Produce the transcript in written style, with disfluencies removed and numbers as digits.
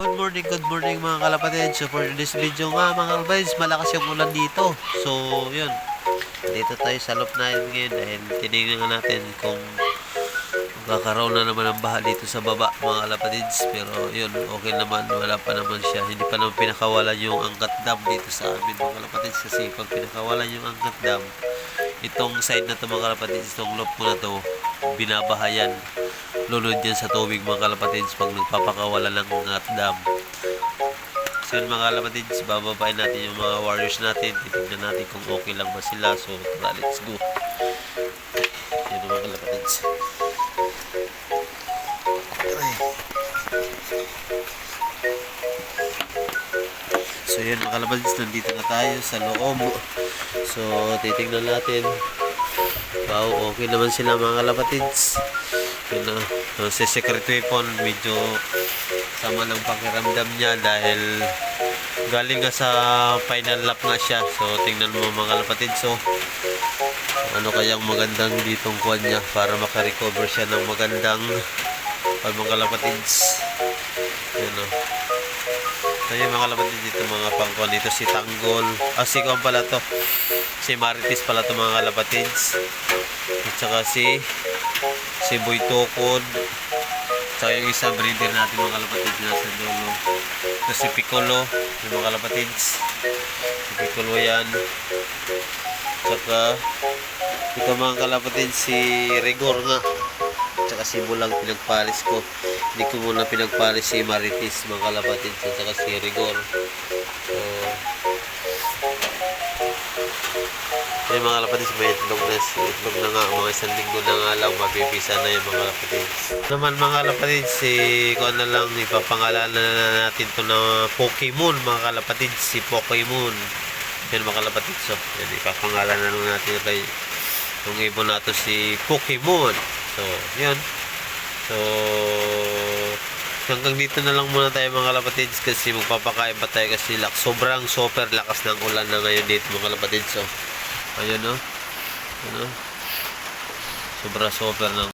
Good morning mga kalapatid. So for this video nga mga kalapatid, malakas yung ulan dito. So yun, dito tayo sa loob na ngayon dahil tinignan natin kung magkakaroon na naman ng baha dito sa baba mga kalapatids. Pero yun, okay naman, wala pa naman siya. Hindi pa naman pinakawalan yung angkat dam dito sa amin mga kalapatids. Kasi pag pinakawalan yung angkat dam, itong side na to mga kalapatids, itong loop ko na to, binabahayan. Lulod yan sa tubig mga kalapatids pag nagpapakawalan ng angkat dam. So yun mga kalapatids, bababain natin yung mga warriors natin. Titignan natin kung okay lang ba sila. So tara, let's go. Yan mga kalapatids. So yun mga kalapatids, nandito na tayo sa loob. So titignan natin. Wow, okay naman sila mga kalapatids. Yun na, si Secret Weapon medyo sama ng pakiramdam niya dahil galing nga sa final lap nga siya. So tingnan mo mga kalapatids. So ano kayang magandang ditong kuwan niya para makarecover siya ng magandang mga kalapatids. Yun o. So yung mga kalapatids dito mga pangkuan dito si Tanggol. Si kuwan pala to, si Marites pala to mga kalapatids. At saka si Boy Tokod. Tsaka yung isang breeder natin mga kalapatids nasa dulo. Ito si Piccolo, yung mga kalapatids. Si Piccolo yan. Tsaka ito mga kalapatids si Rigor nga. Tsaka si Bulang pinagpalis ko. Hindi ko muna pinagpalis si Marites mga kalapatids. Tsaka si Rigor. So yung mga kalapatids, may itlog na nga, mga isang linggo na nga lang, mabibisa na yung mga kalapatids. Naman mga kalapatids, kung na lang, ipapangalanan na natin to na Pokemon mga kalapatids, si Pokemon. Yan mga kalapatids, so yan, ipapangalanan na natin kay yung ibon nato si Pokemon. So yun, so hanggang dito na lang muna tayo mga kalapatids kasi magpapakain pa tayo kasi sobrang super lakas ng ulan na ngayon dito mga kalapatids. So ayun o, sobra super ng